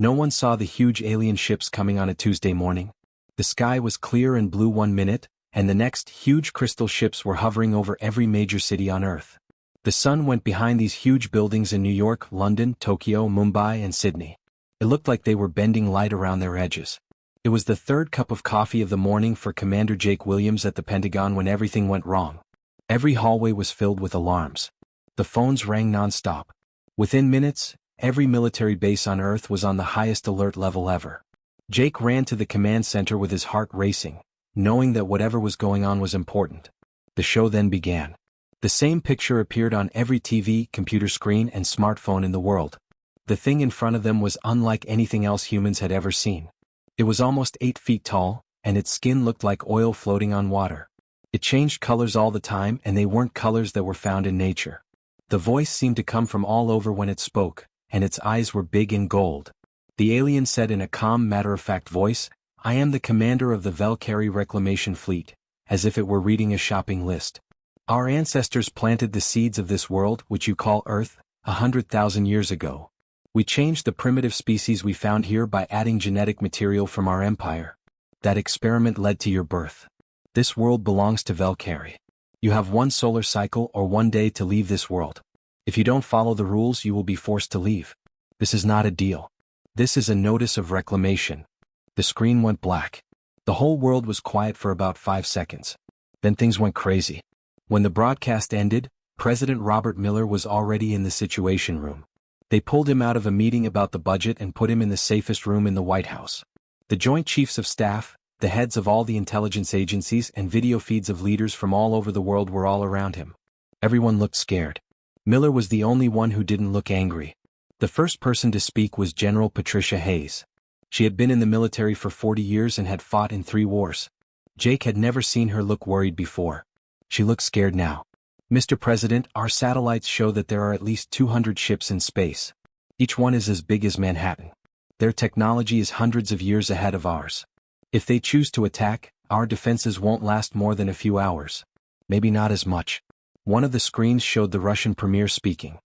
No one saw the huge alien ships coming on a Tuesday morning. The sky was clear and blue 1 minute, and the next huge crystal ships were hovering over every major city on Earth. The sun went behind these huge buildings in New York, London, Tokyo, Mumbai, and Sydney. It looked like they were bending light around their edges. It was the third cup of coffee of the morning for Commander Jake Williams at the Pentagon when everything went wrong. Every hallway was filled with alarms. The phones rang non-stop. Within minutes, every military base on Earth was on the highest alert level ever. Jake ran to the command center with his heart racing, knowing that whatever was going on was important. The show then began. The same picture appeared on every TV, computer screen, and smartphone in the world. The thing in front of them was unlike anything else humans had ever seen. It was almost 8 feet tall, and its skin looked like oil floating on water. It changed colors all the time, and they weren't colors that were found in nature. The voice seemed to come from all over when it spoke, and its eyes were big and gold. The alien said in a calm, matter-of-fact voice, "I am the commander of the Valkyrie Reclamation Fleet," as if it were reading a shopping list. "Our ancestors planted the seeds of this world, which you call Earth, 100,000 years ago. We changed the primitive species we found here by adding genetic material from our empire. That experiment led to your birth. This world belongs to Valkyrie. You have 1 solar cycle or 1 day to leave this world. If you don't follow the rules, you will be forced to leave. This is not a deal. This is a notice of reclamation." The screen went black. The whole world was quiet for about 5 seconds. Then things went crazy. When the broadcast ended, President Robert Miller was already in the Situation Room. They pulled him out of a meeting about the budget and put him in the safest room in the White House. The Joint Chiefs of Staff, the heads of all the intelligence agencies, and video feeds of leaders from all over the world were all around him. Everyone looked scared. Miller was the only one who didn't look angry. The first person to speak was General Patricia Hayes. She had been in the military for 40 years and had fought in 3 wars. Jake had never seen her look worried before. She looked scared now. "Mr. President, our satellites show that there are at least 200 ships in space. Each one is as big as Manhattan. Their technology is hundreds of years ahead of ours. If they choose to attack, our defenses won't last more than a few hours. Maybe not as much." One of the screens showed the Russian premier speaking.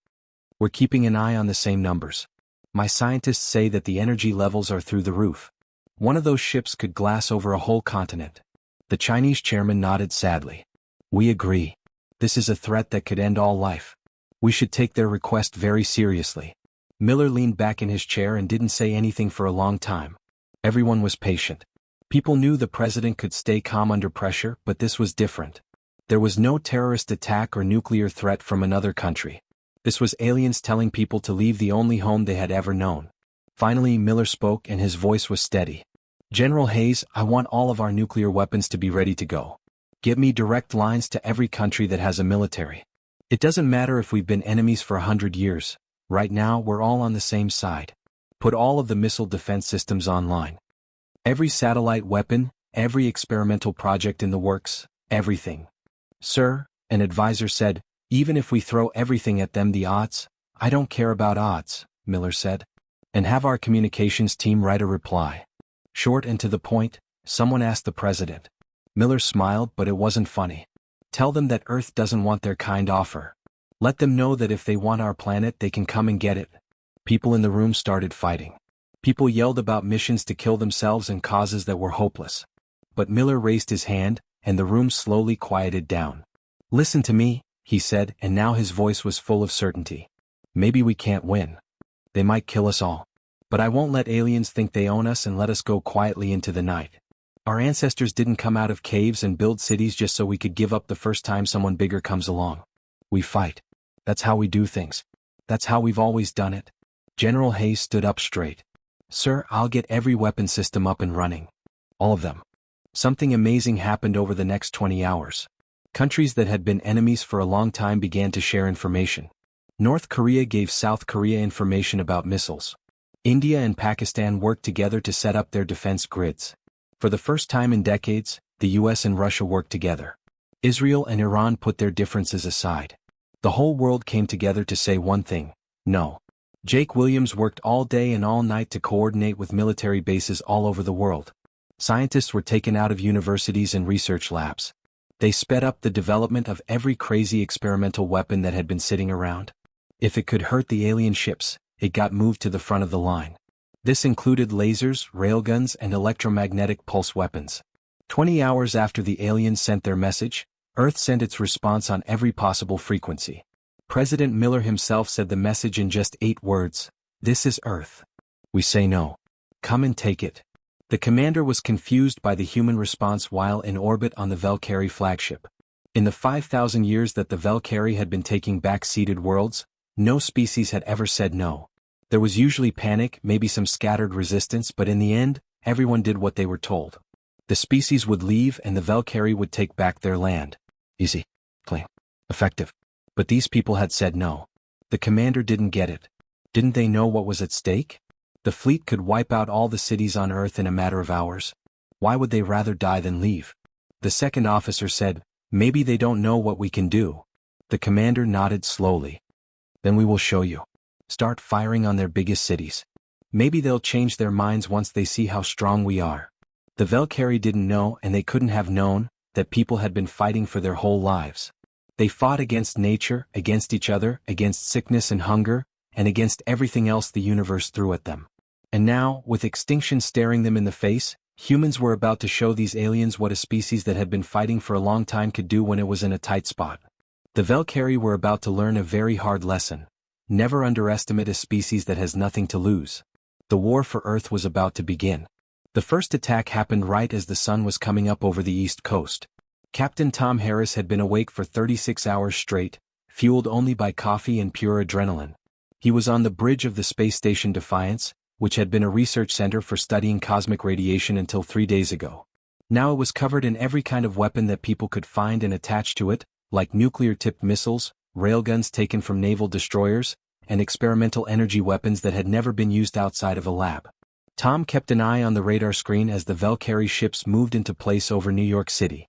"We're keeping an eye on the same numbers. My scientists say that the energy levels are through the roof. One of those ships could glass over a whole continent." The Chinese chairman nodded sadly. "We agree. This is a threat that could end all life. We should take their request very seriously." Miller leaned back in his chair and didn't say anything for a long time. Everyone was patient. People knew the president could stay calm under pressure, but this was different. There was no terrorist attack or nuclear threat from another country. This was aliens telling people to leave the only home they had ever known. Finally, Miller spoke and his voice was steady. "General Hayes, I want all of our nuclear weapons to be ready to go. Give me direct lines to every country that has a military. It doesn't matter if we've been enemies for 100 years. Right now, we're all on the same side. Put all of the missile defense systems online. Every satellite weapon, every experimental project in the works, everything." "Sir," an advisor said, "even if we throw everything at them, the odds—" "I don't care about odds," Miller said. "And have our communications team write a reply. Short and to the point," someone asked the president. Miller smiled, but it wasn't funny. "Tell them that Earth doesn't want their kind offer. Let them know that if they want our planet, they can come and get it." People in the room started fighting. People yelled about missions to kill themselves and causes that were hopeless. But Miller raised his hand, and the room slowly quieted down. "Listen to me," he said, and now his voice was full of certainty. "Maybe we can't win. They might kill us all. But I won't let aliens think they own us and let us go quietly into the night. Our ancestors didn't come out of caves and build cities just so we could give up the first time someone bigger comes along. We fight. That's how we do things. That's how we've always done it." General Hayes stood up straight. "Sir, I'll get every weapon system up and running. All of them." Something amazing happened over the next 20 hours. Countries that had been enemies for a long time began to share information. North Korea gave South Korea information about missiles. India and Pakistan worked together to set up their defense grids. For the first time in decades, the US and Russia worked together. Israel and Iran put their differences aside. The whole world came together to say one thing: no. Jake Williams worked all day and all night to coordinate with military bases all over the world. Scientists were taken out of universities and research labs. They sped up the development of every crazy experimental weapon that had been sitting around. If it could hurt the alien ships, it got moved to the front of the line. This included lasers, railguns, and electromagnetic pulse weapons. 20 hours after the aliens sent their message, Earth sent its response on every possible frequency. President Miller himself said the message in just 8 words: "This is Earth. We say no. Come and take it." The commander was confused by the human response while in orbit on the Valkyrie flagship. In the 5,000 years that the Valkyrie had been taking back-seated worlds, no species had ever said no. There was usually panic, maybe some scattered resistance, but in the end, everyone did what they were told. The species would leave and the Valkyrie would take back their land. Easy. Clean. Effective. But these people had said no. The commander didn't get it. Didn't they know what was at stake? The fleet could wipe out all the cities on Earth in a matter of hours. Why would they rather die than leave? The second officer said, "Maybe they don't know what we can do." The commander nodded slowly. "Then we will show you. Start firing on their biggest cities. Maybe they'll change their minds once they see how strong we are." The Valkyrie didn't know, and they couldn't have known, that people had been fighting for their whole lives. They fought against nature, against each other, against sickness and hunger, and against everything else the universe threw at them. And now, with extinction staring them in the face, humans were about to show these aliens what a species that had been fighting for a long time could do when it was in a tight spot. The Valkyrie were about to learn a very hard lesson. Never underestimate a species that has nothing to lose. The war for Earth was about to begin. The first attack happened right as the sun was coming up over the east coast. Captain Tom Harris had been awake for 36 hours straight, fueled only by coffee and pure adrenaline. He was on the bridge of the space station Defiance, which had been a research center for studying cosmic radiation until 3 days ago. Now it was covered in every kind of weapon that people could find and attach to it, like nuclear-tipped missiles, railguns taken from naval destroyers, and experimental energy weapons that had never been used outside of a lab. Tom kept an eye on the radar screen as the Valkyrie ships moved into place over New York City.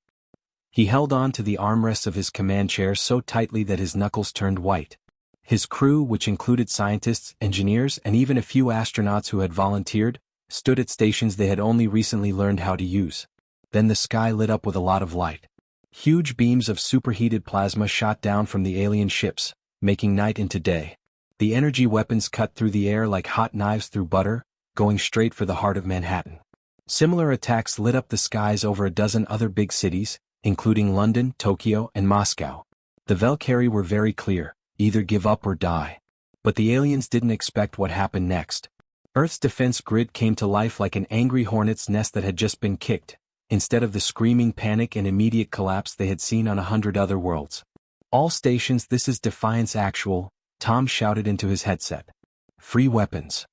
He held on to the armrests of his command chair so tightly that his knuckles turned white. His crew, which included scientists, engineers, and even a few astronauts who had volunteered, stood at stations they had only recently learned how to use. Then the sky lit up with a lot of light. Huge beams of superheated plasma shot down from the alien ships, making night into day. The energy weapons cut through the air like hot knives through butter, going straight for the heart of Manhattan. Similar attacks lit up the skies over a dozen other big cities, including London, Tokyo, and Moscow. The Valkyrie were very clear: either give up or die. But the aliens didn't expect what happened next. Earth's defense grid came to life like an angry hornet's nest that had just been kicked, instead of the screaming panic and immediate collapse they had seen on 100 other worlds. "All stations, this is Defiance Actual," Tom shouted into his headset. "Free weapons.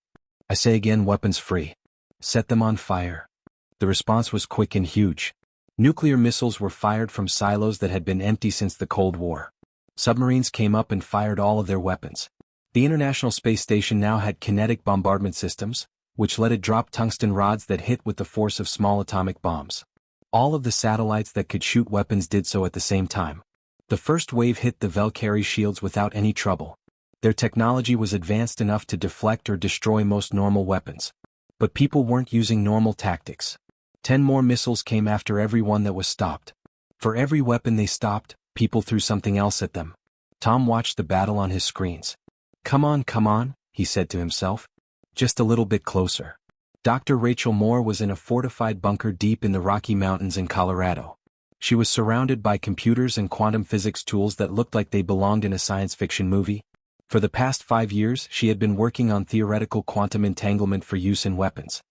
I say again, weapons free. Set them on fire." The response was quick and huge. Nuclear missiles were fired from silos that had been empty since the Cold War. Submarines came up and fired all of their weapons. The International Space Station now had kinetic bombardment systems, which let it drop tungsten rods that hit with the force of small atomic bombs. All of the satellites that could shoot weapons did so at the same time. The first wave hit the Valkyrie shields without any trouble. Their technology was advanced enough to deflect or destroy most normal weapons. But people weren't using normal tactics. 10 more missiles came after every one that was stopped. For every weapon they stopped, people threw something else at them. Tom watched the battle on his screens. Come on, he said to himself. Just a little bit closer." Dr. Rachel Moore was in a fortified bunker deep in the Rocky Mountains in Colorado. She was surrounded by computers and quantum physics tools that looked like they belonged in a science fiction movie. For the past 5 years, she had been working on theoretical quantum entanglement for use in weapons.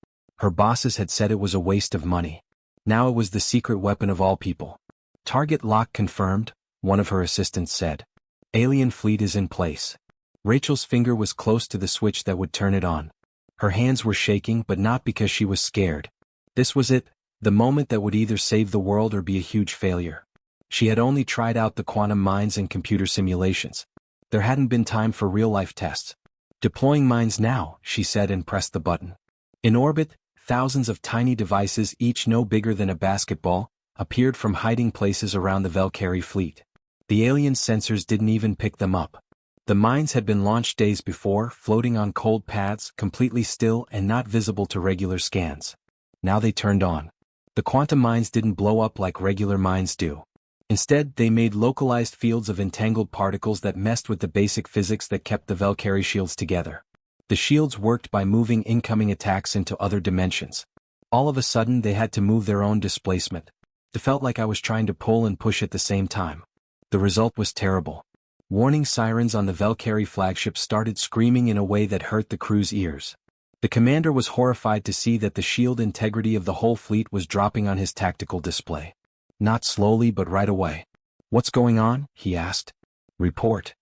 Her bosses had said it was a waste of money. Now it was the secret weapon of all people. "Target lock confirmed," one of her assistants said. "Alien fleet is in place." Rachel's finger was close to the switch that would turn it on. Her hands were shaking, but not because she was scared. This was it, the moment that would either save the world or be a huge failure. She had only tried out the quantum mines and computer simulations. There hadn't been time for real-life tests. "Deploying mines now," she said and pressed the button. In orbit, thousands of tiny devices, each no bigger than a basketball, appeared from hiding places around the Valkyrie fleet. The alien sensors didn't even pick them up. The mines had been launched days before, floating on cold paths, completely still and not visible to regular scans. Now they turned on. The quantum mines didn't blow up like regular mines do. Instead, they made localized fields of entangled particles that messed with the basic physics that kept the Valkyrie shields together. The shields worked by moving incoming attacks into other dimensions. All of a sudden they had to move their own displacement. It felt like I was trying to pull and push at the same time. The result was terrible. Warning sirens on the Valkyrie flagship started screaming in a way that hurt the crew's ears. The commander was horrified to see that the shield integrity of the whole fleet was dropping on his tactical display. Not slowly but right away. "What's going on?" he asked. "Report.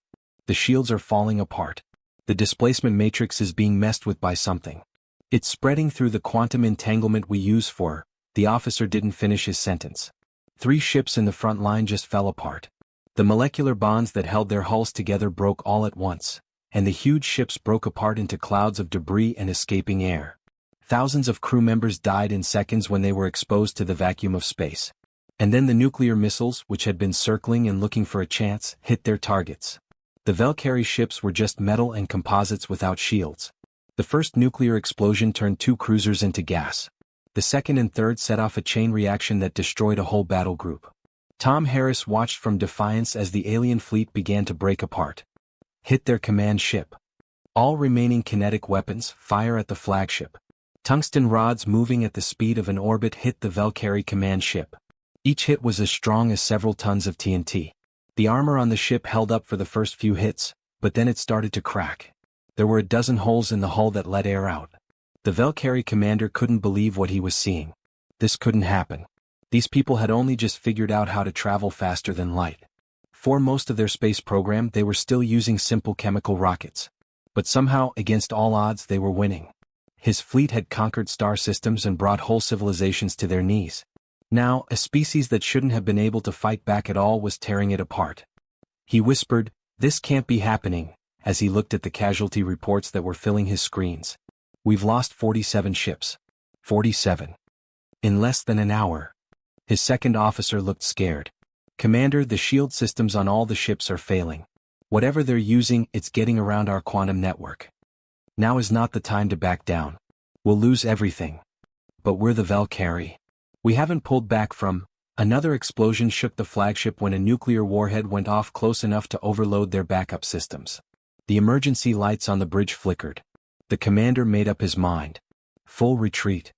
The shields are falling apart. The displacement matrix is being messed with by something. It's spreading through the quantum entanglement we use for." The officer didn't finish his sentence. 3 ships in the front line just fell apart. The molecular bonds that held their hulls together broke all at once, and the huge ships broke apart into clouds of debris and escaping air. Thousands of crew members died in seconds when they were exposed to the vacuum of space. And then the nuclear missiles, which had been circling and looking for a chance, hit their targets. The Valkyrie ships were just metal and composites without shields. The first nuclear explosion turned 2 cruisers into gas. The second and third set off a chain reaction that destroyed a whole battle group. Tom Harris watched from defiance as the alien fleet began to break apart. Hit their command ship. All remaining kinetic weapons fire at the flagship. Tungsten rods moving at the speed of an orbit hit the Valkyrie command ship. Each hit was as strong as several tons of TNT. The armor on the ship held up for the first few hits, but then it started to crack. There were a dozen holes in the hull that let air out. The Valkyrie commander couldn't believe what he was seeing. This couldn't happen. These people had only just figured out how to travel faster than light. For most of their space program, they were still using simple chemical rockets. But somehow, against all odds, they were winning. His fleet had conquered star systems and brought whole civilizations to their knees. Now, a species that shouldn't have been able to fight back at all was tearing it apart. He whispered, "This can't be happening," as he looked at the casualty reports that were filling his screens. "We've lost 47 ships. 47. In less than an hour." His second officer looked scared. "Commander, the shield systems on all the ships are failing. Whatever they're using, it's getting around our quantum network. Now is not the time to back down. We'll lose everything. But we're the Valkyrie. We haven't pulled back from." Another explosion shook the flagship when a nuclear warhead went off close enough to overload their backup systems. The emergency lights on the bridge flickered. The commander made up his mind. Full retreat.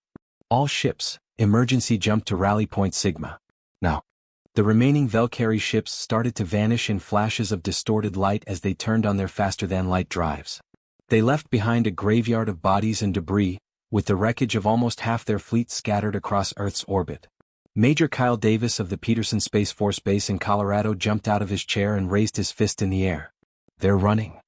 All ships, emergency jump to rally point Sigma. Now. The remaining Valkyrie ships started to vanish in flashes of distorted light as they turned on their faster-than-light drives. They left behind a graveyard of bodies and debris, with the wreckage of almost half their fleet scattered across Earth's orbit. Major Kyle Davis of the Peterson Space Force Base in Colorado jumped out of his chair and raised his fist in the air. "They're running.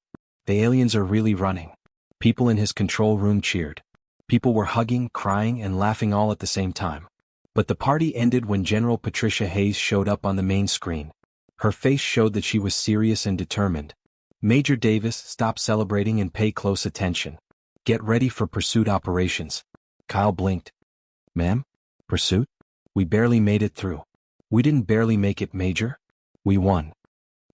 The aliens are really running." People in his control room cheered. People were hugging, crying, and laughing all at the same time. But the party ended when General Patricia Hayes showed up on the main screen. Her face showed that she was serious and determined. "Major Davis, stop celebrating and pay close attention. Get ready for pursuit operations." Kyle blinked. "Ma'am? Pursuit? We barely made it through." "We didn't barely make it, Major. We won.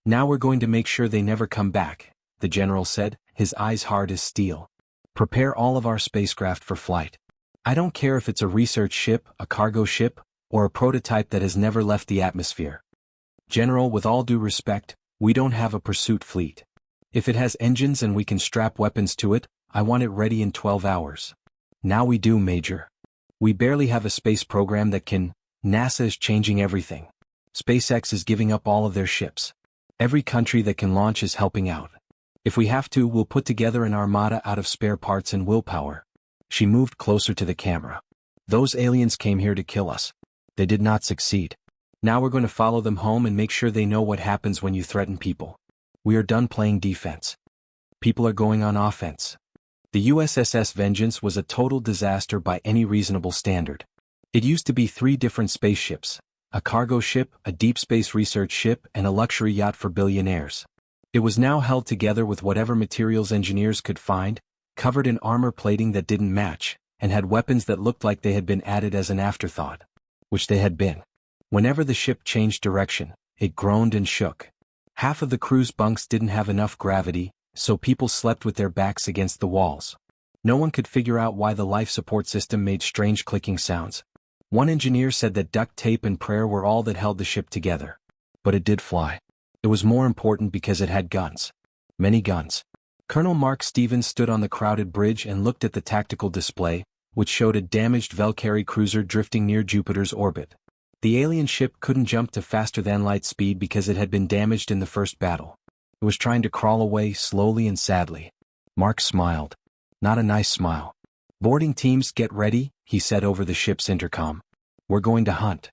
Now we're going to make sure they never come back," the general said, his eyes hard as steel. "Prepare all of our spacecraft for flight. I don't care if it's a research ship, a cargo ship, or a prototype that has never left the atmosphere. General, with all due respect, we don't have a pursuit fleet. If it has engines and we can strap weapons to it, I want it ready in 12 hours. Now we do, Major. We barely have a space program that can. NASA is changing everything. SpaceX is giving up all of their ships. Every country that can launch is helping out. If we have to, we'll put together an armada out of spare parts and willpower." She moved closer to the camera. "Those aliens came here to kill us. They did not succeed. Now we're going to follow them home and make sure they know what happens when you threaten people. We are done playing defense. People are going on offense." The USS Vengeance was a total disaster by any reasonable standard. It used to be 3 different spaceships, a cargo ship, a deep space research ship, and a luxury yacht for billionaires. It was now held together with whatever materials engineers could find, covered in armor plating that didn't match, and had weapons that looked like they had been added as an afterthought. Which they had been. Whenever the ship changed direction, it groaned and shook. Half of the crew's bunks didn't have enough gravity, so people slept with their backs against the walls. No one could figure out why the life support system made strange clicking sounds. One engineer said that duct tape and prayer were all that held the ship together. But it did fly. It was more important because it had guns. Many guns. Colonel Mark Stevens stood on the crowded bridge and looked at the tactical display, which showed a damaged Valkyrie cruiser drifting near Jupiter's orbit. The alien ship couldn't jump to faster-than-light speed because it had been damaged in the first battle. It was trying to crawl away slowly and sadly. Mark smiled. Not a nice smile. "Boarding teams, get ready," he said over the ship's intercom. "We're going to hunt."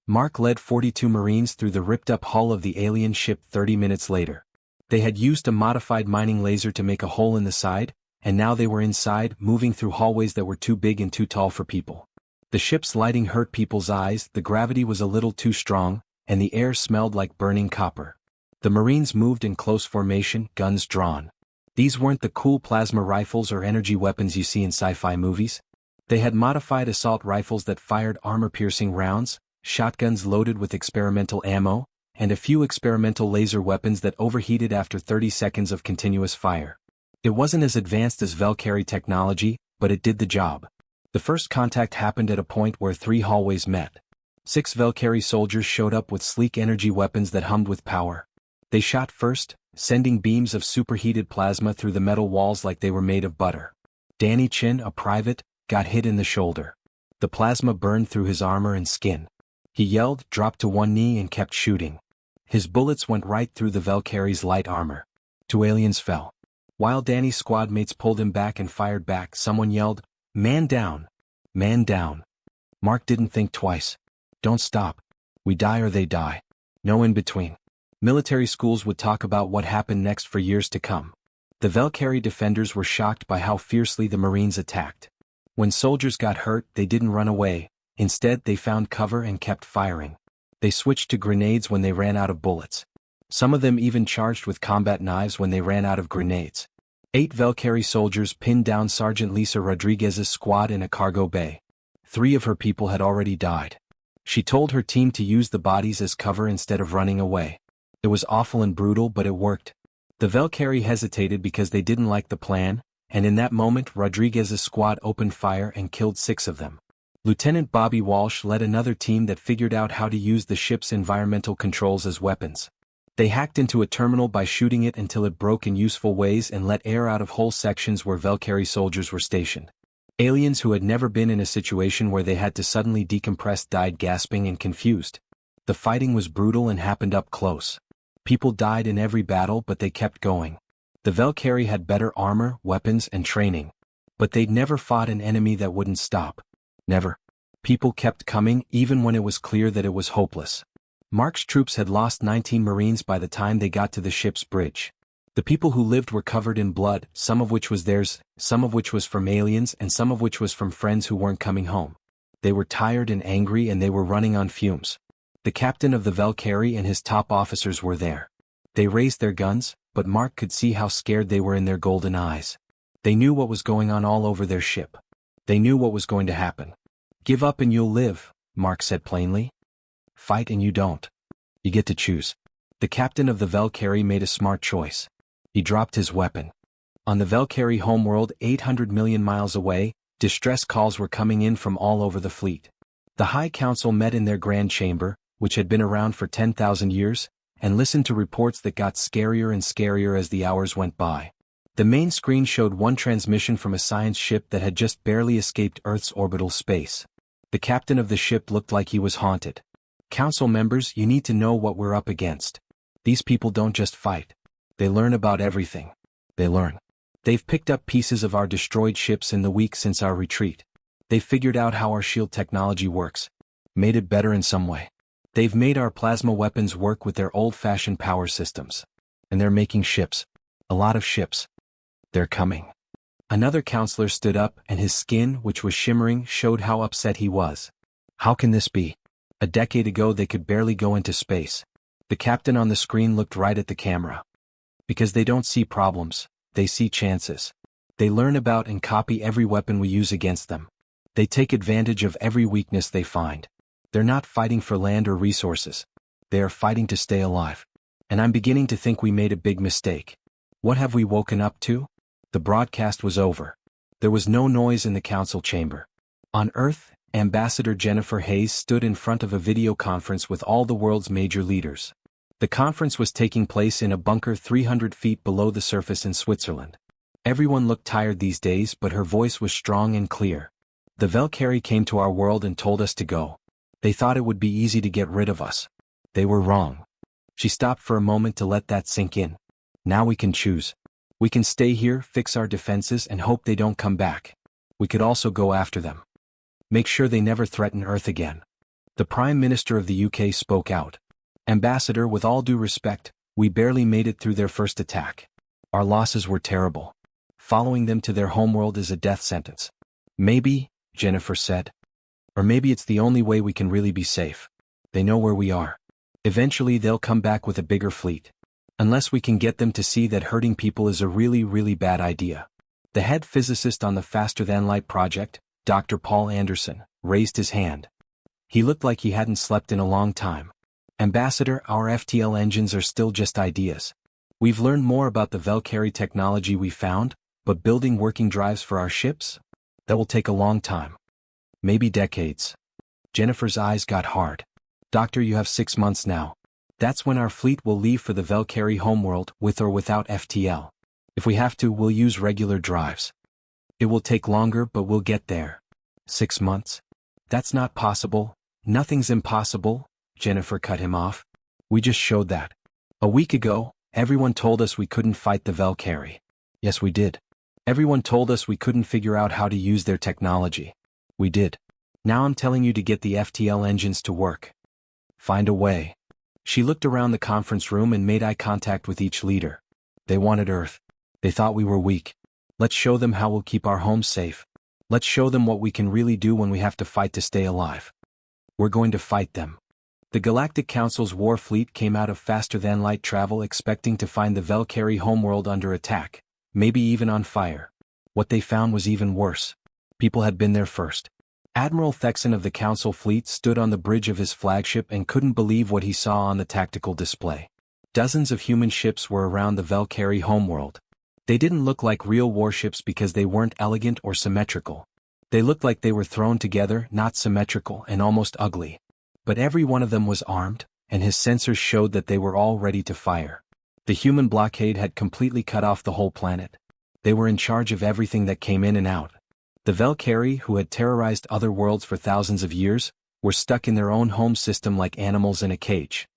Mark led 42 Marines through the ripped-up hull of the alien ship 30 minutes later. They had used a modified mining laser to make a hole in the side, and now they were inside, moving through hallways that were too big and too tall for people. The ship's lighting hurt people's eyes, the gravity was a little too strong, and the air smelled like burning copper. The Marines moved in close formation, guns drawn. These weren't the cool plasma rifles or energy weapons you see in sci-fi movies. They had modified assault rifles that fired armor-piercing rounds, shotguns loaded with experimental ammo, and a few experimental laser weapons that overheated after 30 seconds of continuous fire. It wasn't as advanced as Valkyrie technology, but it did the job. The first contact happened at a point where 3 hallways met. 6 Valkyrie soldiers showed up with sleek energy weapons that hummed with power. They shot first, sending beams of superheated plasma through the metal walls like they were made of butter. Danny Chin, a private, got hit in the shoulder. The plasma burned through his armor and skin. He yelled, dropped to one knee and kept shooting. His bullets went right through the Valkyrie's light armor. 2 aliens fell. While Danny's squad mates pulled him back and fired back, someone yelled, "Man down! Man down!" Mark didn't think twice. Don't stop. We die or they die. No in between. Military schools would talk about what happened next for years to come. The Valkyrie defenders were shocked by how fiercely the Marines attacked. When soldiers got hurt, they didn't run away. Instead, they found cover and kept firing. They switched to grenades when they ran out of bullets. Some of them even charged with combat knives when they ran out of grenades. 8 Valkyrie soldiers pinned down Sergeant Lisa Rodriguez's squad in a cargo bay. 3 of her people had already died. She told her team to use the bodies as cover instead of running away. It was awful and brutal, but it worked. The Valkyrie hesitated because they didn't like the plan, and in that moment Rodriguez's squad opened fire and killed 6 of them. Lieutenant Bobby Walsh led another team that figured out how to use the ship's environmental controls as weapons. They hacked into a terminal by shooting it until it broke in useful ways and let air out of whole sections where Valkyrie soldiers were stationed. Aliens who had never been in a situation where they had to suddenly decompress died gasping and confused. The fighting was brutal and happened up close. People died in every battle, but they kept going. The Valkyrie had better armor, weapons, and training. But they'd never fought an enemy that wouldn't stop. Never. People kept coming even when it was clear that it was hopeless. Mark's troops had lost 19 Marines by the time they got to the ship's bridge. The people who lived were covered in blood, some of which was theirs, some of which was from aliens, and some of which was from friends who weren't coming home. They were tired and angry, and they were running on fumes. The captain of the Valkyrie and his top officers were there. They raised their guns, but Mark could see how scared they were in their golden eyes. They knew what was going on all over their ship. They knew what was going to happen. "Give up and you'll live," Mark said plainly. "Fight and you don't. You get to choose." The captain of the Valkyrie made a smart choice. He dropped his weapon. On the Valkyrie homeworld 800 million miles away, distress calls were coming in from all over the fleet. The High Council met in their grand chamber, which had been around for 10,000 years, and listened to reports that got scarier and scarier as the hours went by. The main screen showed one transmission from a science ship that had just barely escaped Earth's orbital space. The captain of the ship looked like he was haunted. "Council members, you need to know what we're up against. These people don't just fight. They learn about everything. They learn. They've picked up pieces of our destroyed ships in the week since our retreat. They've figured out how our shield technology works. Made it better in some way. They've made our plasma weapons work with their old-fashioned power systems. And they're making ships. A lot of ships. They're coming." Another counselor stood up, and his skin, which was shimmering, showed how upset he was. "How can this be? A decade ago they could barely go into space." The captain on the screen looked right at the camera. "Because they don't see problems, they see chances. They learn about and copy every weapon we use against them. They take advantage of every weakness they find. They're not fighting for land or resources. They are fighting to stay alive. And I'm beginning to think we made a big mistake. What have we woken up to?" The broadcast was over. There was no noise in the council chamber. On Earth, Ambassador Jennifer Hayes stood in front of a video conference with all the world's major leaders. The conference was taking place in a bunker 300 feet below the surface in Switzerland. Everyone looked tired these days, but her voice was strong and clear. The Valkyrie came to our world and told us to go. They thought it would be easy to get rid of us. They were wrong. She stopped for a moment to let that sink in. Now we can choose. We can stay here, fix our defenses, and hope they don't come back. We could also go after them. Make sure they never threaten Earth again. The Prime Minister of the UK spoke out. Ambassador, with all due respect, we barely made it through their first attack. Our losses were terrible. Following them to their homeworld is a death sentence. Maybe, Jennifer said. Or maybe it's the only way we can really be safe. They know where we are. Eventually they'll come back with a bigger fleet. Unless we can get them to see that hurting people is a really, really bad idea. The head physicist on the Faster-than-Light project, Dr. Paul Anderson, raised his hand. He looked like he hadn't slept in a long time. Ambassador, our FTL engines are still just ideas. We've learned more about the Valkyrie technology we found, but building working drives for our ships? That will take a long time. Maybe decades. Jennifer's eyes got hard. Doctor, you have 6 months now. That's when our fleet will leave for the Valkyrie homeworld, with or without FTL. If we have to, we'll use regular drives. It will take longer, but we'll get there. 6 months? That's not possible. Nothing's impossible, Jennifer cut him off. We just showed that. A week ago, everyone told us we couldn't fight the Valkyrie. Yes, we did. Everyone told us we couldn't figure out how to use their technology. We did. Now I'm telling you to get the FTL engines to work. Find a way. She looked around the conference room and made eye contact with each leader. They wanted Earth. They thought we were weak. Let's show them how we'll keep our homes safe. Let's show them what we can really do when we have to fight to stay alive. We're going to fight them. The Galactic Council's war fleet came out of faster-than-light travel expecting to find the Valkyrie homeworld under attack, maybe even on fire. What they found was even worse. People had been there first. Admiral Thexan of the Council fleet stood on the bridge of his flagship and couldn't believe what he saw on the tactical display. Dozens of human ships were around the Valkyrie homeworld. They didn't look like real warships because they weren't elegant or symmetrical. They looked like they were thrown together, not symmetrical and almost ugly. But every one of them was armed, and his sensors showed that they were all ready to fire. The human blockade had completely cut off the whole planet. They were in charge of everything that came in and out. The Valkyrie, who had terrorized other worlds for thousands of years, were stuck in their own home system like animals in a cage.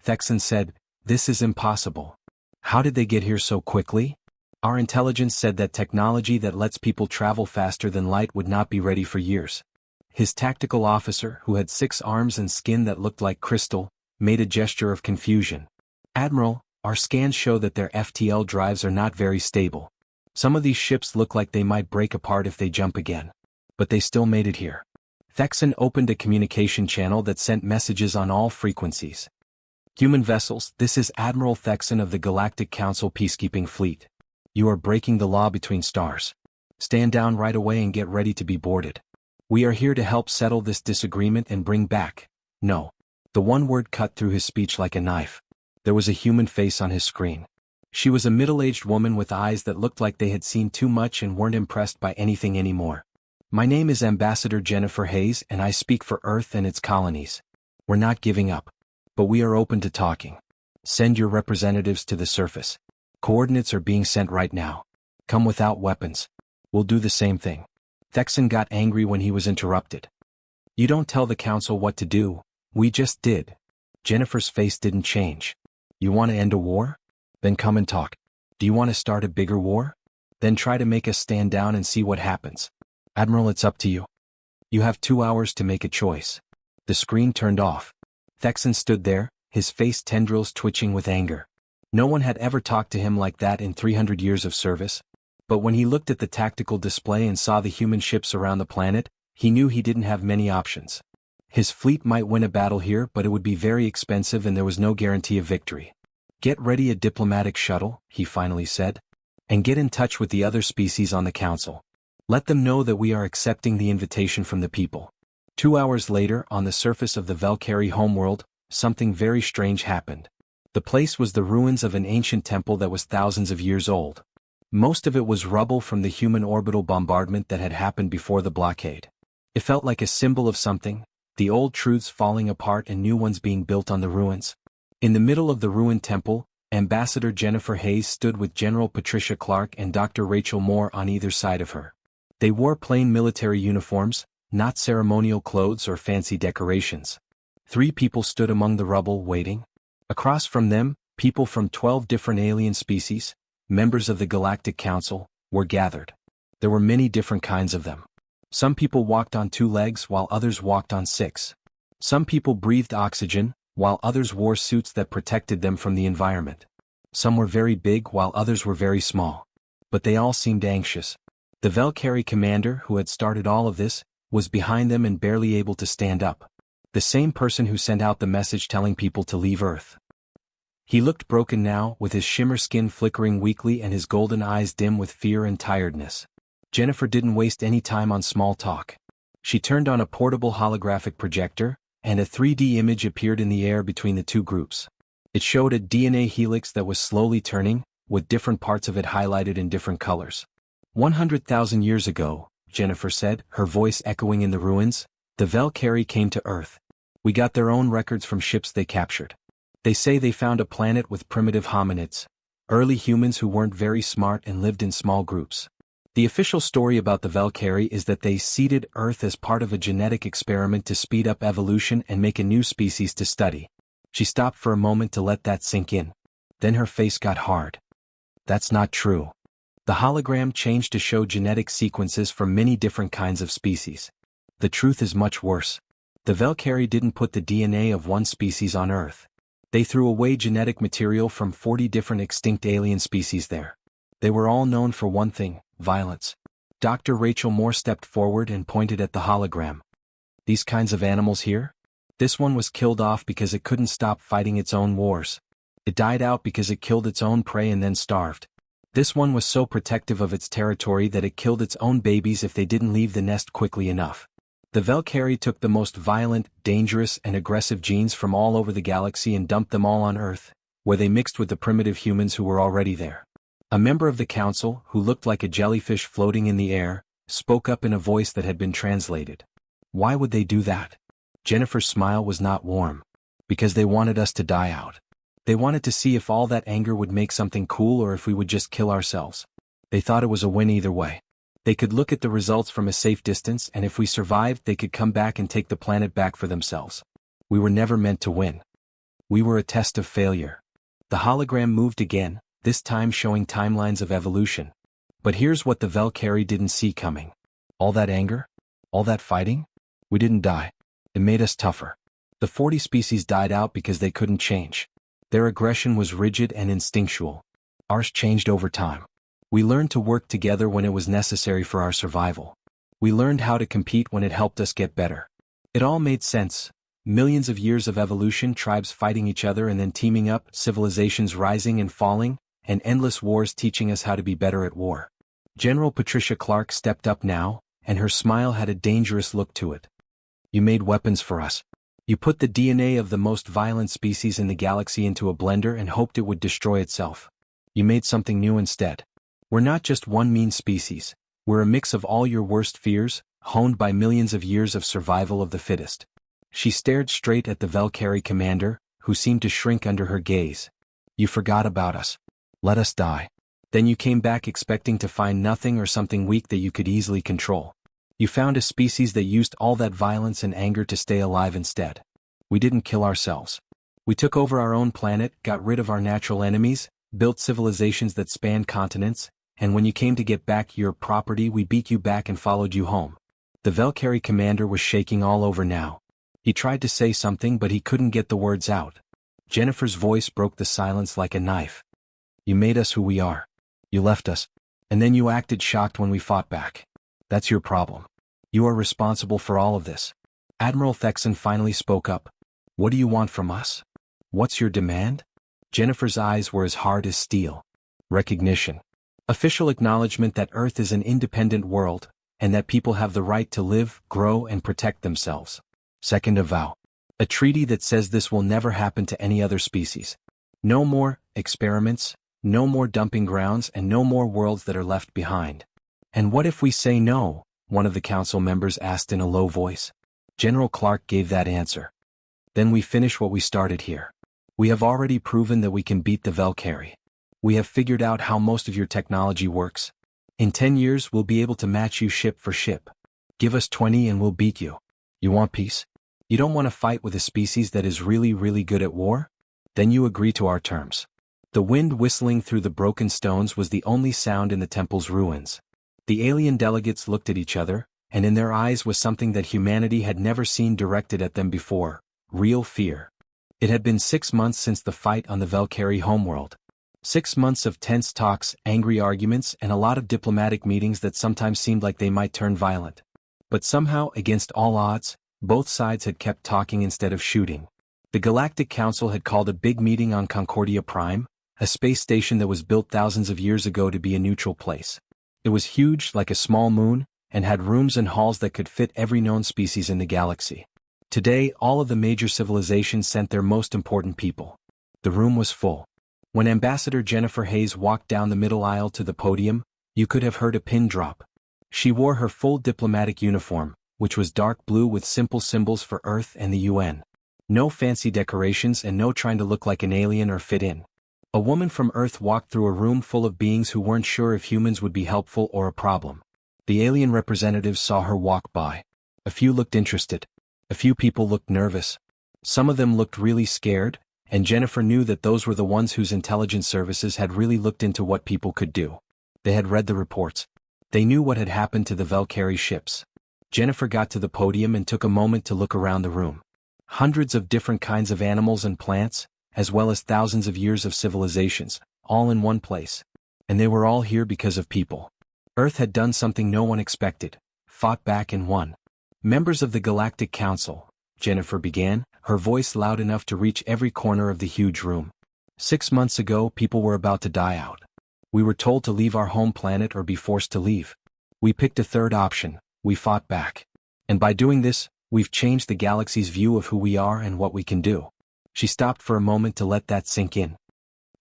Thexan said, "This is impossible. How did they get here so quickly? Our intelligence said that technology that lets people travel faster than light would not be ready for years." His tactical officer, who had 6 arms and skin that looked like crystal, made a gesture of confusion. "Admiral, our scans show that their FTL drives are not very stable. Some of these ships look like they might break apart if they jump again. But they still made it here." Thexan opened a communication channel that sent messages on all frequencies. "Human vessels, this is Admiral Thexan of the Galactic Council Peacekeeping Fleet. You are breaking the law between stars. Stand down right away and get ready to be boarded. We are here to help settle this disagreement and bring back." No. The one word cut through his speech like a knife. There was a human face on his screen. She was a middle-aged woman with eyes that looked like they had seen too much and weren't impressed by anything anymore. "My name is Ambassador Jennifer Hayes and I speak for Earth and its colonies. We're not giving up. But we are open to talking. Send your representatives to the surface. Coordinates are being sent right now. Come without weapons. We'll do the same thing." Thexan got angry when he was interrupted. "You don't tell the council what to do. We just did." Jennifer's face didn't change. "You want to end a war? Then come and talk. Do you want to start a bigger war? Then try to make us stand down and see what happens. Admiral, it's up to you. You have 2 hours to make a choice." The screen turned off. Thexan stood there, his face tendrils twitching with anger. No one had ever talked to him like that in 300 years of service. But when he looked at the tactical display and saw the human ships around the planet, he knew he didn't have many options. His fleet might win a battle here, but it would be very expensive and there was no guarantee of victory. "Get ready a diplomatic shuttle," he finally said, "and get in touch with the other species on the council. Let them know that we are accepting the invitation from the people." 2 hours later, on the surface of the Valkyrie homeworld, something very strange happened. The place was the ruins of an ancient temple that was thousands of years old. Most of it was rubble from the human orbital bombardment that had happened before the blockade. It felt like a symbol of something, the old truths falling apart and new ones being built on the ruins. In the middle of the ruined temple, Ambassador Jennifer Hayes stood with General Patricia Clark and Dr. Rachel Moore on either side of her. They wore plain military uniforms, not ceremonial clothes or fancy decorations. 3 people stood among the rubble waiting. Across from them, people from 12 different alien species, members of the Galactic Council, were gathered. There were many different kinds of them. Some people walked on 2 legs while others walked on 6. Some people breathed oxygen, while others wore suits that protected them from the environment. Some were very big while others were very small. But they all seemed anxious. The Valkyrie commander who had started all of this, was behind them and barely able to stand up. The same person who sent out the message telling people to leave Earth. He looked broken now, with his shimmer skin flickering weakly and his golden eyes dim with fear and tiredness. Jennifer didn't waste any time on small talk. She turned on a portable holographic projector, and a 3D image appeared in the air between the 2 groups. It showed a DNA helix that was slowly turning, with different parts of it highlighted in different colors. 100,000 years ago, Jennifer said, her voice echoing in the ruins, the Valkyrie came to Earth. We got their own records from ships they captured. They say they found a planet with primitive hominids, early humans who weren't very smart and lived in small groups. The official story about the Valkyrie is that they seeded Earth as part of a genetic experiment to speed up evolution and make a new species to study. She stopped for a moment to let that sink in. Then her face got hard. That's not true. The hologram changed to show genetic sequences from many different kinds of species. The truth is much worse. The Valkyrie didn't put the DNA of one species on Earth. They threw away genetic material from 40 different extinct alien species there. They were all known for one thing: violence. Dr. Rachel Moore stepped forward and pointed at the hologram. These kinds of animals here? This one was killed off because it couldn't stop fighting its own wars. It died out because it killed its own prey and then starved. This one was so protective of its territory that it killed its own babies if they didn't leave the nest quickly enough. The Valkyrie took the most violent, dangerous, and aggressive genes from all over the galaxy and dumped them all on Earth, where they mixed with the primitive humans who were already there. A member of the council, who looked like a jellyfish floating in the air, spoke up in a voice that had been translated. Why would they do that? Jennifer's smile was not warm. Because they wanted us to die out. They wanted to see if all that anger would make something cool or if we would just kill ourselves. They thought it was a win either way. They could look at the results from a safe distance, and if we survived, they could come back and take the planet back for themselves. We were never meant to win. We were a test of failure. The hologram moved again, this time showing timelines of evolution. But here's what the Valkyrie didn't see coming. All that anger? All that fighting? We didn't die. It made us tougher. The 40 species died out because they couldn't change. Their aggression was rigid and instinctual. Ours changed over time. We learned to work together when it was necessary for our survival. We learned how to compete when it helped us get better. It all made sense. Millions of years of evolution, tribes fighting each other and then teaming up, civilizations rising and falling, and endless wars teaching us how to be better at war. General Patricia Clark stepped up now, and her smile had a dangerous look to it. You made weapons for us. You put the DNA of the most violent species in the galaxy into a blender and hoped it would destroy itself. You made something new instead. We're not just one mean species. We're a mix of all your worst fears, honed by millions of years of survival of the fittest. She stared straight at the Valkyrie commander, who seemed to shrink under her gaze. You forgot about us. Let us die. Then you came back expecting to find nothing or something weak that you could easily control. You found a species that used all that violence and anger to stay alive instead. We didn't kill ourselves. We took over our own planet, got rid of our natural enemies, built civilizations that spanned continents, and when you came to get back your property, we beat you back and followed you home. The Valkyrie commander was shaking all over now. He tried to say something, but he couldn't get the words out. Jennifer's voice broke the silence like a knife. You made us who we are. You left us. And then you acted shocked when we fought back. That's your problem. You are responsible for all of this. Admiral Thexan finally spoke up. What do you want from us? What's your demand? Jennifer's eyes were as hard as steel. Recognition. Official acknowledgement that Earth is an independent world, and that people have the right to live, grow, and protect themselves. Second, a vow. A treaty that says this will never happen to any other species. No more experiments, no more dumping grounds, and no more worlds that are left behind. And what if we say no? One of the council members asked in a low voice. General Clark gave that answer. Then we finish what we started here. We have already proven that we can beat the Valkyrie. We have figured out how most of your technology works. In 10 years we'll be able to match you ship for ship. Give us 20 and we'll beat you. You want peace? You don't want to fight with a species that is really, really good at war? Then you agree to our terms. The wind whistling through the broken stones was the only sound in the temple's ruins. The alien delegates looked at each other, and in their eyes was something that humanity had never seen directed at them before: real fear. It had been 6 months since the fight on the Valkyrie homeworld. 6 months of tense talks, angry arguments, and a lot of diplomatic meetings that sometimes seemed like they might turn violent. But somehow, against all odds, both sides had kept talking instead of shooting. The Galactic Council had called a big meeting on Concordia Prime, a space station that was built thousands of years ago to be a neutral place. It was huge, like a small moon, and had rooms and halls that could fit every known species in the galaxy. Today, all of the major civilizations sent their most important people. The room was full. When Ambassador Jennifer Hayes walked down the middle aisle to the podium, you could have heard a pin drop. She wore her full diplomatic uniform, which was dark blue with simple symbols for Earth and the UN. No fancy decorations and no trying to look like an alien or fit in. A woman from Earth walked through a room full of beings who weren't sure if humans would be helpful or a problem. The alien representatives saw her walk by. A few looked interested. A few people looked nervous. Some of them looked really scared, and Jennifer knew that those were the ones whose intelligence services had really looked into what people could do. They had read the reports. They knew what had happened to the Valkyrie ships. Jennifer got to the podium and took a moment to look around the room. Hundreds of different kinds of animals and plants, as well as thousands of years of civilizations, all in one place. And they were all here because of people. Earth had done something no one expected, fought back and won. Members of the Galactic Council, Jennifer began, her voice loud enough to reach every corner of the huge room. 6 months ago, people were about to die out. We were told to leave our home planet or be forced to leave. We picked a third option: we fought back. And by doing this, we've changed the galaxy's view of who we are and what we can do. She stopped for a moment to let that sink in.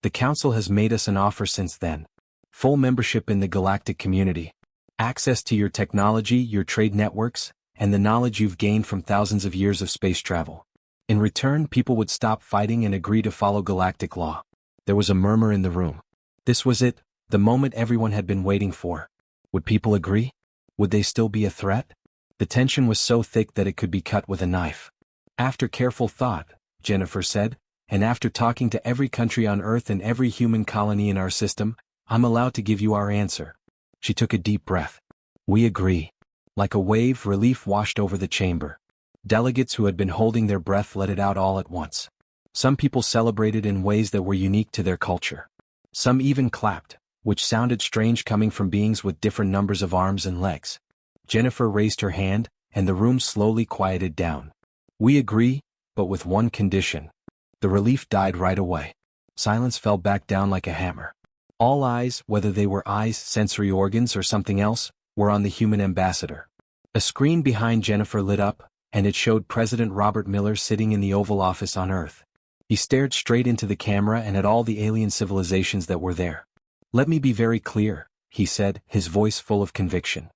The Council has made us an offer since then. Full membership in the galactic community. Access to your technology, your trade networks, and the knowledge you've gained from thousands of years of space travel. In return, people would stop fighting and agree to follow galactic law. There was a murmur in the room. This was it, the moment everyone had been waiting for. Would people agree? Would they still be a threat? The tension was so thick that it could be cut with a knife. After careful thought, Jennifer said, and after talking to every country on Earth and every human colony in our system, I'm allowed to give you our answer. She took a deep breath. We agree. Like a wave, relief washed over the chamber. Delegates who had been holding their breath let it out all at once. Some people celebrated in ways that were unique to their culture. Some even clapped, which sounded strange coming from beings with different numbers of arms and legs. Jennifer raised her hand, and the room slowly quieted down. We agree, but with one condition. The relief died right away. Silence fell back down like a hammer. All eyes, whether they were eyes, sensory organs, or something else, were on the human ambassador. A screen behind Jennifer lit up, and it showed President Robert Miller sitting in the Oval Office on Earth. He stared straight into the camera and at all the alien civilizations that were there. Let me be very clear, he said, his voice full of conviction.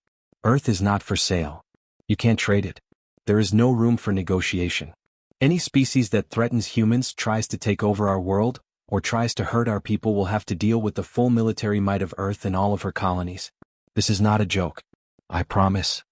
Earth is not for sale. You can't trade it. There is no room for negotiation. Any species that threatens humans, tries to take over our world, or tries to hurt our people will have to deal with the full military might of Earth and all of her colonies. This is not a joke. I promise.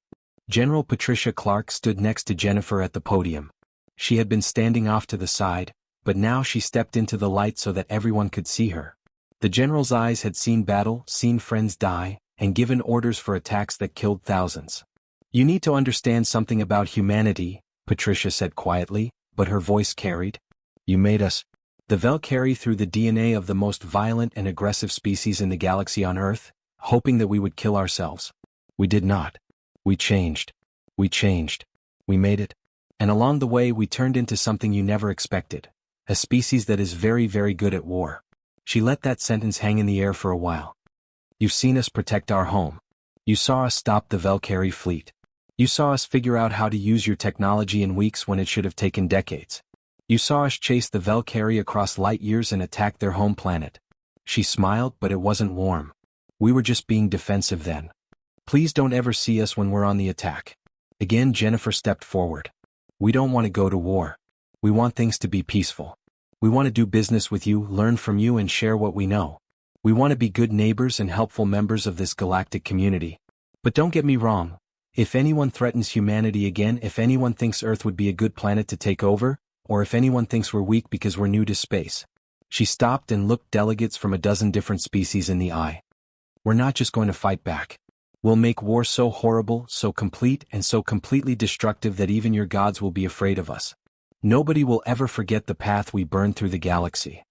General Patricia Clark stood next to Jennifer at the podium. She had been standing off to the side, but now she stepped into the light so that everyone could see her. The general's eyes had seen battle, seen friends die, and given orders for attacks that killed thousands. You need to understand something about humanity, Patricia said quietly, but her voice carried. You made us. The Valkyrie threw the DNA of the most violent and aggressive species in the galaxy on Earth, hoping that we would kill ourselves. We did not. We changed. We changed. We made it. And along the way we turned into something you never expected. A species that is very, very good at war. She let that sentence hang in the air for a while. You've seen us protect our home. You saw us stop the Valkyrie fleet. You saw us figure out how to use your technology in weeks when it should have taken decades. You saw us chase the Valkyrie across light years and attack their home planet. She smiled, but it wasn't warm. We were just being defensive then. Please don't ever see us when we're on the attack. Again, Jennifer stepped forward. We don't want to go to war. We want things to be peaceful. We want to do business with you, learn from you and share what we know. We want to be good neighbors and helpful members of this galactic community. But don't get me wrong. If anyone threatens humanity again, if anyone thinks Earth would be a good planet to take over, or if anyone thinks we're weak because we're new to space. She stopped and looked delegates from a dozen different species in the eye. We're not just going to fight back. We'll make war so horrible, so complete, and so completely destructive that even your gods will be afraid of us. Nobody will ever forget the path we burned through the galaxy.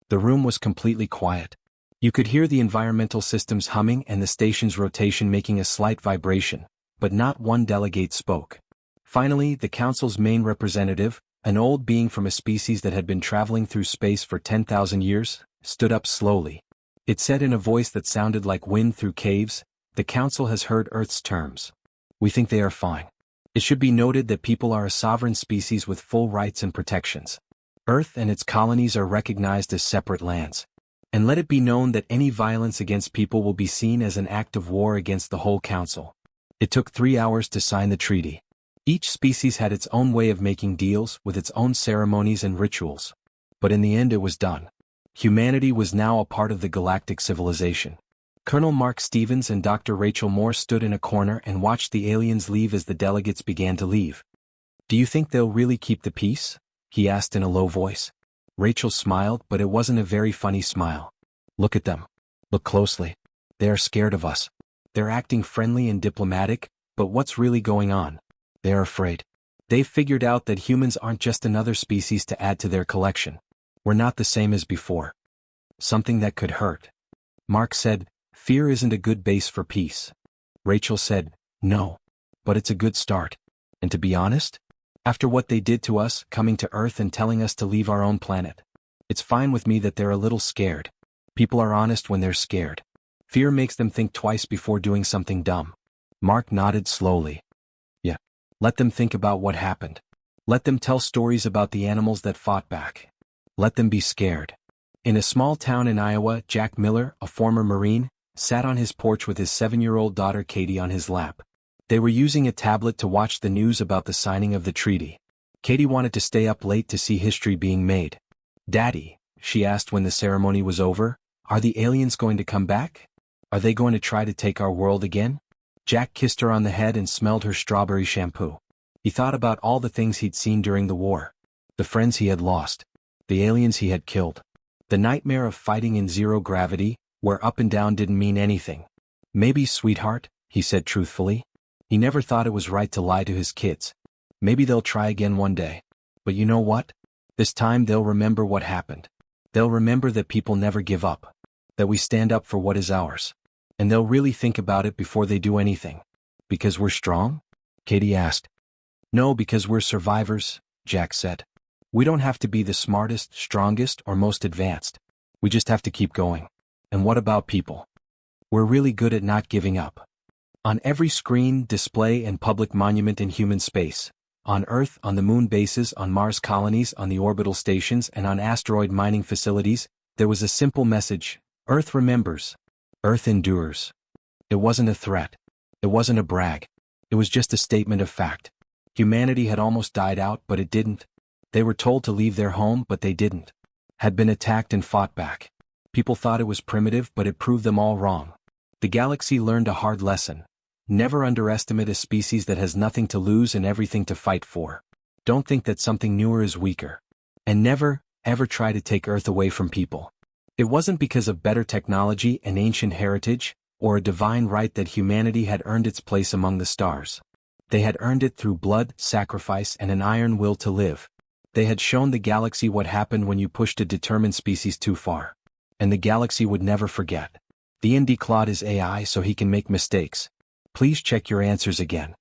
The room was completely quiet. You could hear the environmental systems humming and the station's rotation making a slight vibration, but not one delegate spoke. Finally, the council's main representative, an old being from a species that had been traveling through space for 10,000 years, stood up slowly. It said in a voice that sounded like wind through caves, "The council has heard Earth's terms. We think they are fine. It should be noted that people are a sovereign species with full rights and protections. Earth and its colonies are recognized as separate lands. And let it be known that any violence against people will be seen as an act of war against the whole council." It took 3 hours to sign the treaty. Each species had its own way of making deals with its own ceremonies and rituals. But in the end it was done. Humanity was now a part of the galactic civilization. Colonel Mark Stevens and Dr. Rachel Moore stood in a corner and watched the aliens leave as the delegates began to leave. "Do you think they'll really keep the peace?" he asked in a low voice. Rachel smiled, but it wasn't a very funny smile. "Look at them. Look closely. They are scared of us. They're acting friendly and diplomatic, but what's really going on? They are afraid. They've figured out that humans aren't just another species to add to their collection. We're not the same as before. Something that could hurt." Mark said, "Fear isn't a good base for peace." Rachel said, "No. But it's a good start. And to be honest, after what they did to us, coming to Earth and telling us to leave our own planet, it's fine with me that they're a little scared. People are honest when they're scared. Fear makes them think twice before doing something dumb." Mark nodded slowly. "Yeah. Let them think about what happened. Let them tell stories about the animals that fought back. Let them be scared." In a small town in Iowa, Jack Miller, a former Marine, sat on his porch with his 7-year-old daughter Katie on his lap. They were using a tablet to watch the news about the signing of the treaty. Katie wanted to stay up late to see history being made. "Daddy," she asked when the ceremony was over, "are the aliens going to come back? Are they going to try to take our world again?" Jack kissed her on the head and smelled her strawberry shampoo. He thought about all the things he'd seen during the war. The friends he had lost. The aliens he had killed. The nightmare of fighting in zero gravity, where up and down didn't mean anything. "Maybe, sweetheart," he said truthfully. He never thought it was right to lie to his kids. "Maybe they'll try again one day. But you know what? This time they'll remember what happened. They'll remember that people never give up. That we stand up for what is ours. And they'll really think about it before they do anything." "Because we're strong?" Katie asked. "No, because we're survivors," Jack said. "We don't have to be the smartest, strongest, or most advanced. We just have to keep going. And what about people? We're really good at not giving up. On every screen, display, and public monument in human space, on Earth, on the moon bases, on Mars colonies, on the orbital stations, and on asteroid mining facilities, there was a simple message: Earth remembers. Earth endures." It wasn't a threat. It wasn't a brag. It was just a statement of fact. Humanity had almost died out, but it didn't. They were told to leave their home, but they didn't. Had been attacked and fought back. People thought it was primitive, but it proved them all wrong. The galaxy learned a hard lesson. Never underestimate a species that has nothing to lose and everything to fight for. Don't think that something newer is weaker. And never, ever try to take Earth away from people. It wasn't because of better technology, an ancient heritage, or a divine right that humanity had earned its place among the stars. They had earned it through blood, sacrifice, and an iron will to live. They had shown the galaxy what happened when you pushed a determined species too far. And the galaxy would never forget. The Indie Claude is AI, so he can make mistakes. Please check your answers again.